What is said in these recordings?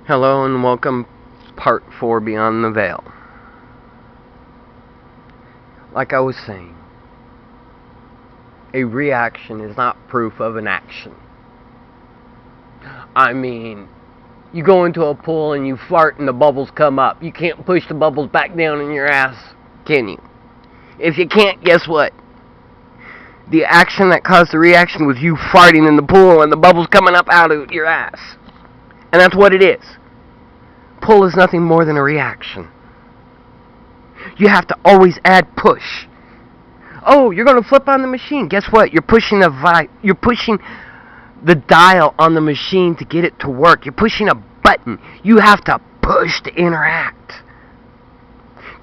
Hello and welcome, part 4 Beyond the Veil. Like I was saying, a reaction is not proof of an action. I mean, you go into a pool and you fart and the bubbles come up. You can't push the bubbles back down in your ass, can you? If you can't, guess what? The action that caused the reaction was you farting in the pool and the bubbles coming up out of your ass. And that's what it is. Pull is nothing more than a reaction. You have to always add push. Oh, you're going to flip on the machine. Guess what? You're pushing the dial on the machine to get it to work. You're pushing a button. You have to push to interact.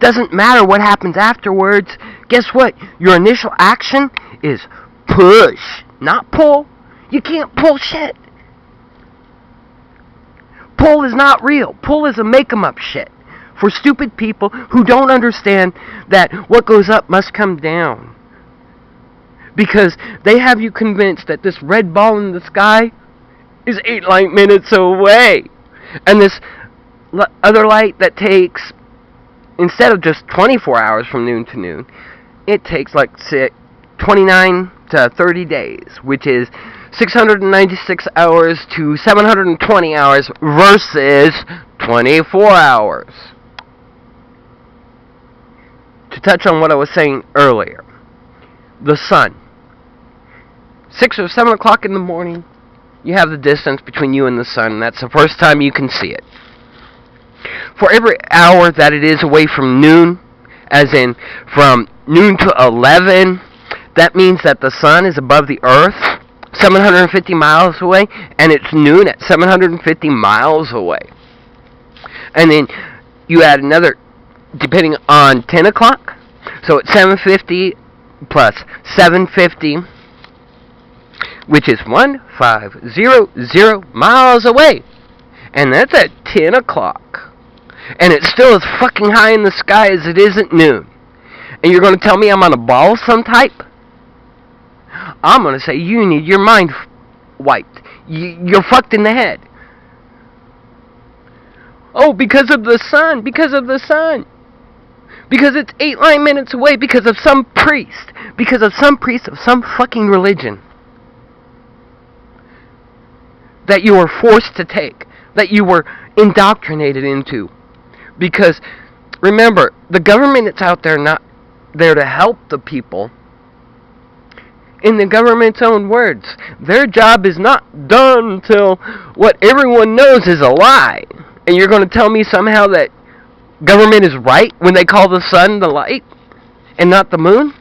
Doesn't matter what happens afterwards. Guess what? Your initial action is push, not pull. You can't pull shit. Pull is not real. Pull is a make-em-up shit for stupid people who don't understand that what goes up must come down. Because they have you convinced that this red ball in the sky is 8 light minutes away. And this other light that takes, instead of just 24 hours from noon to noon, it takes like 29 to 30 days, which is 696 hours to 720 hours versus 24 hours. To touch on what I was saying earlier, the sun. 6 or 7 o'clock in the morning, you have the distance between you and the sun, and that's the first time you can see it. For every hour that it is away from noon, as in from noon to 11, that means that the sun is above the earth 750 miles away, and it's noon at 750 miles away. And then you add another, depending on 10 o'clock, so it's 750 plus 750, which is 1500 miles away. And that's at 10 o'clock. And it's still as fucking high in the sky as it is at noon. And you're going to tell me I'm on a ball of some type? I'm going to say you need your mind wiped. You're fucked in the head. Oh, because of the sun. Because of the sun. Because it's 8 light minutes away. Because of some priest. Because of some priest of some fucking religion that you were forced to take. That you were indoctrinated into. Because, remember, the government that's out there not there to help the people. In the government's own words, their job is not done till what everyone knows is a lie. And you're going to tell me somehow that government is right when they call the sun the light and not the moon?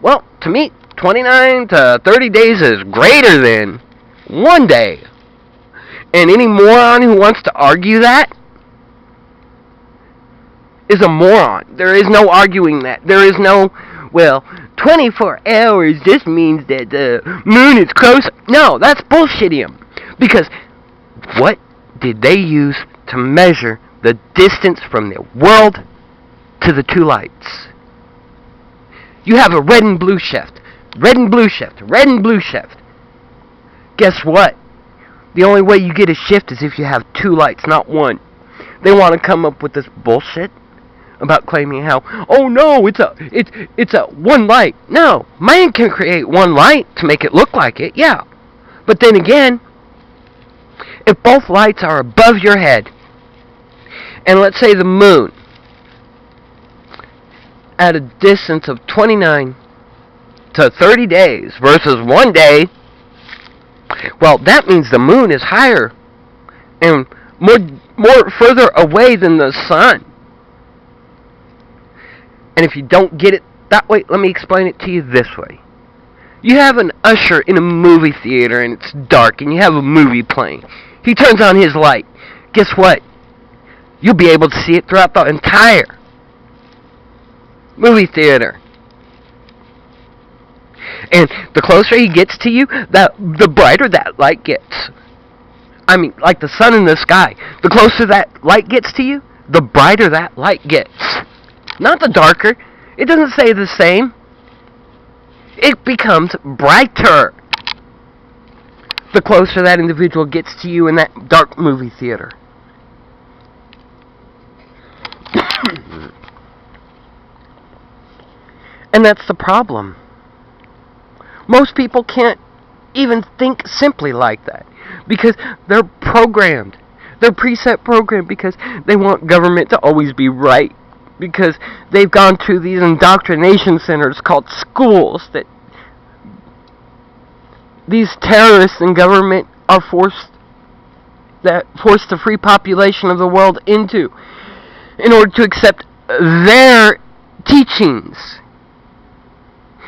Well, to me, 29 to 30 days is greater than 1 day. And any moron who wants to argue that is a moron. There is no arguing that. There is no, 24 hours just means that the moon is closer. No, that's bullshittium. Because what did they use to measure the distance from the world to the two lights? You have a red and blue shift. Red and blue shift. Red and blue shift. Guess what? The only way you get a shift is if you have 2 lights, not 1. They want to come up with this bullshit about claiming how, oh no, it's a 1 light. No, man can create 1 light to make it look like it, yeah. But then again, if both lights are above your head, and let's say the moon, at a distance of 29 to 30 days versus 1 day, well, that means the moon is higher and more further away than the sun. And if you don't get it that way, let me explain it to you this way. You have an usher in a movie theater and it's dark and you have a movie playing. He turns on his light. Guess what? You'll be able to see it throughout the entire movie theater. And the closer he gets to you, the brighter that light gets. I mean, like the sun in the sky. The closer that light gets to you, the brighter that light gets. Not the darker. It doesn't stay the same. It becomes brighter. the closer that individual gets to you in that dark movie theater. And that's the problem. Most people can't even think simply like that because they're programmed. They're preset programmed because they want government to always be right, because they've gone to these indoctrination centers called schools that these terrorists in government are forced the free population of the world into in order to accept their teachings,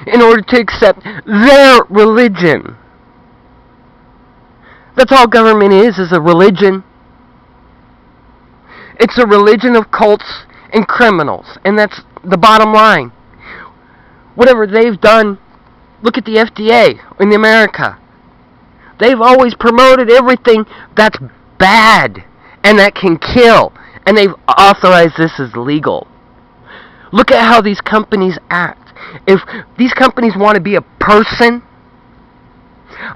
in order to accept their religion. That's all government is a religion. It's a religion of cults and criminals, and that's the bottom line. Whatever they've done, look at the FDA in America. They've always promoted everything that's bad and that can kill, and they've authorized this as legal. Look at how these companies act. If these companies want to be a person,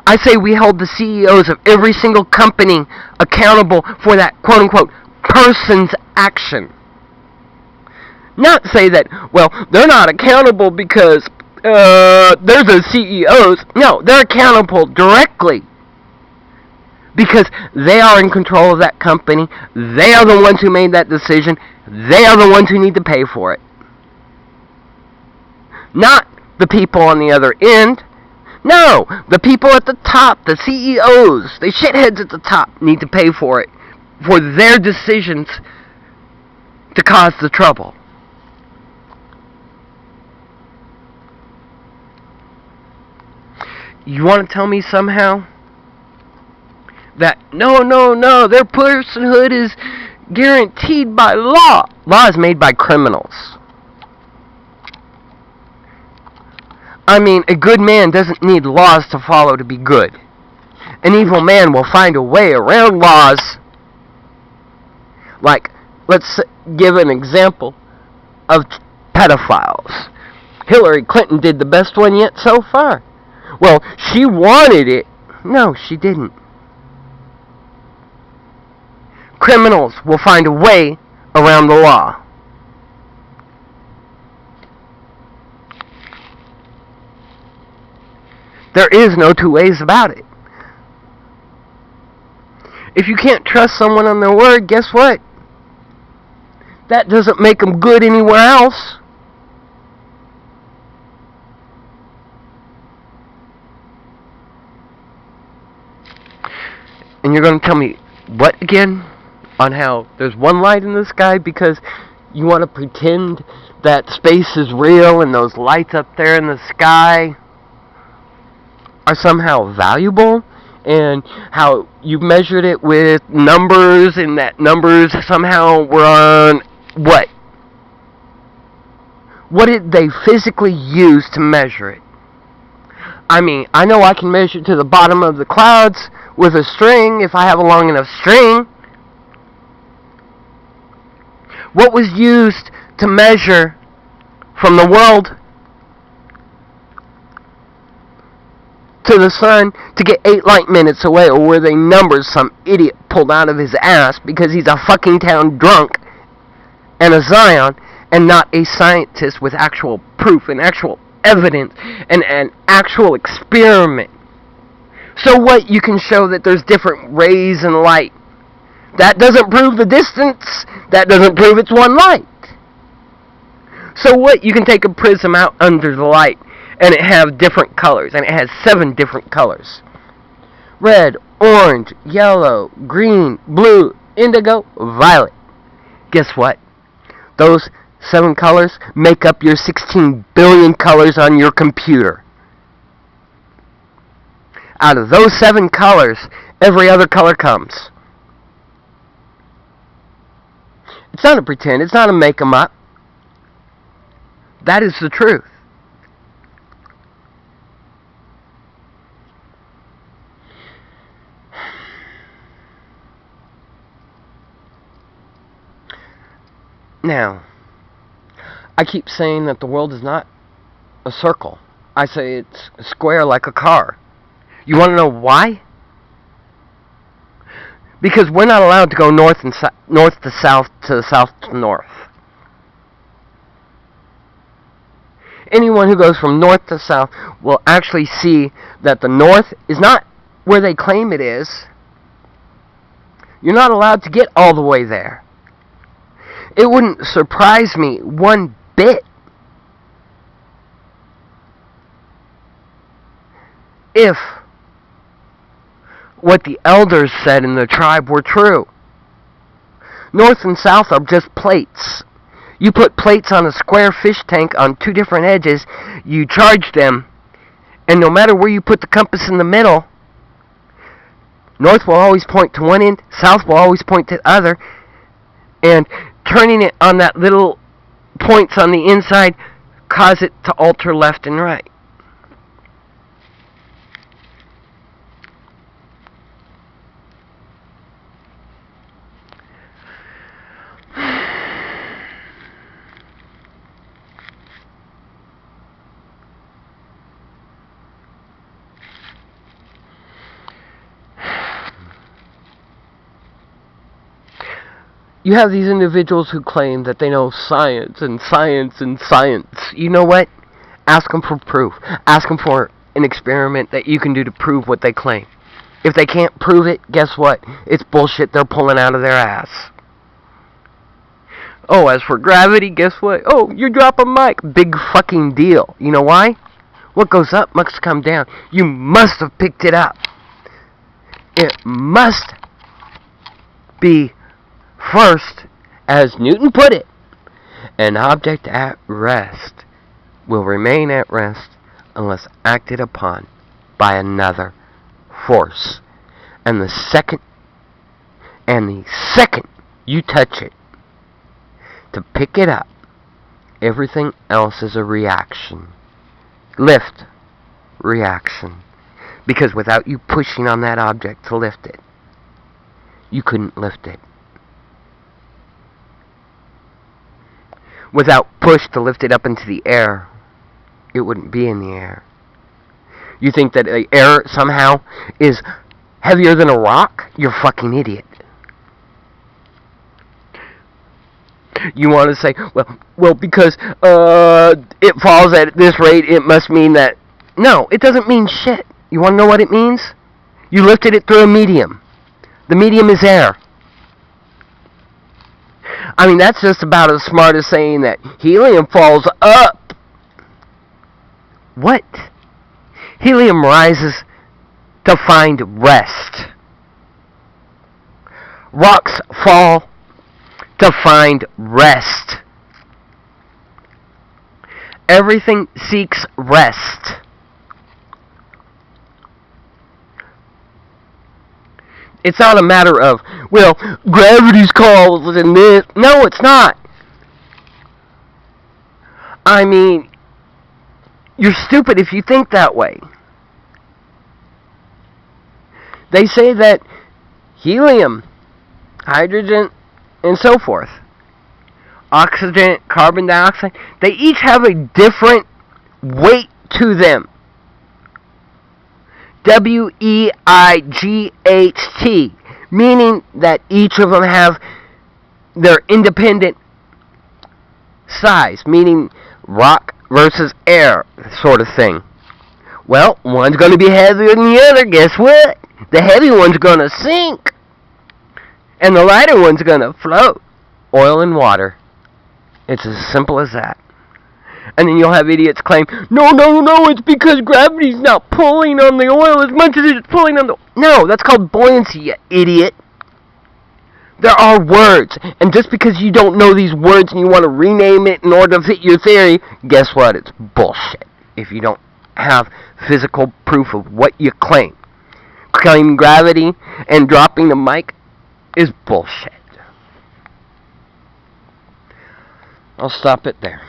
I say we hold the CEOs of every single company accountable for that quote-unquote person's action. Not say that, well, they're not accountable because they're the CEOs. No, they're accountable directly because they are in control of that company. They are the ones who made that decision. They are the ones who need to pay for it. Not the people on the other end. No, the people at the top, the CEOs, the shitheads at the top need to pay for it, for their decisions to cause the trouble. You want to tell me somehow that no, their personhood is guaranteed by law? Law is made by criminals. I mean, a good man doesn't need laws to follow to be good. An evil man will find a way around laws. Like, let's give an example of pedophiles. Hillary Clinton did the best one yet so far. Well, she wanted it. No, she didn't. Criminals will find a way around the law. There is no two ways about it. If you can't trust someone on their word, guess what? That doesn't make them good anywhere else. And you're going to tell me what again? On how there's one light in the sky because you want to pretend that space is real and those lights up there in the sky are somehow valuable, and how you measured it with numbers, and that numbers somehow were on what? What did they physically use to measure it? I mean, I know I can measure to the bottom of the clouds with a string if I have a long enough string. What was used to measure from the world to the sun to get 8 light minutes away, or were they numbers some idiot pulled out of his ass because he's a fucking town drunk and a Zion and not a scientist with actual proof and actual evidence and an actual experiment? So what? You can show that there's different rays in light. That doesn't prove the distance. That doesn't prove it's one light. So what? You can take a prism out under the light and it have different colors, and it has 7 different colors. Red, orange, yellow, green, blue, indigo, violet. Guess what? Those 7 colors make up your 16 billion colors on your computer. Out of those 7 colors, every other color comes. It's not a pretend. It's not a make 'em up. That is the truth. Now, I keep saying that the world is not a circle. I say it's square like a car. You want to know why? Because we're not allowed to go north to south to south to north. Anyone who goes from north to south will actually see that the north is not where they claim it is. You're not allowed to get all the way there. It wouldn't surprise me one bit if what the elders said in the tribe were true. North and south are just plates. You put plates on a square fish tank on two different edges, you charge them, and no matter where you put the compass in the middle, north will always point to one end, south will always point to the other, and turning it on that little points on the inside cause it to alter left and right. You have these individuals who claim that they know science and science and science. You know what? Ask them for proof. Ask them for an experiment that you can do to prove what they claim. If they can't prove it, guess what? It's bullshit they're pulling out of their ass. Oh, as for gravity, guess what? Oh, you drop a mic. Big fucking deal. You know why? What goes up must come down. You must have picked it up. It must be first, as Newton put it, an object at rest will remain at rest unless acted upon by another force. And the second you touch it to pick it up, everything else is a reaction. Lift, reaction. Because without you pushing on that object to lift it, you couldn't lift it. Without push to lift it up into the air, it wouldn't be in the air. You think that the air somehow is heavier than a rock? You're a fucking idiot. You want to say, well, because it falls at this rate, it must mean that... No, it doesn't mean shit. You want to know what it means? You lifted it through a medium. The medium is air. I mean, that's just about as smart as saying that helium falls up. What? Helium rises to find rest. Rocks fall to find rest. Everything seeks rest. It's not a matter of, well, gravity's causing this. No, it's not. I mean, you're stupid if you think that way. They say that helium, hydrogen, and so forth, oxygen, carbon dioxide, they each have a different weight to them. W-E-I-G-H-T, meaning that each of them have their independent size, meaning rock versus air sort of thing. Well, one's going to be heavier than the other. Guess what? The heavy one's going to sink, and the lighter one's going to float. Oil and water. It's as simple as that. And then you'll have idiots claim, no, it's because gravity's not pulling on the oil as much as it's pulling on the... No, that's called buoyancy, you idiot. There are words, and just because you don't know these words and you want to rename it in order to fit your theory, guess what? It's bullshit. If you don't have physical proof of what you claim. Claiming gravity and dropping the mic is bullshit. I'll stop it there.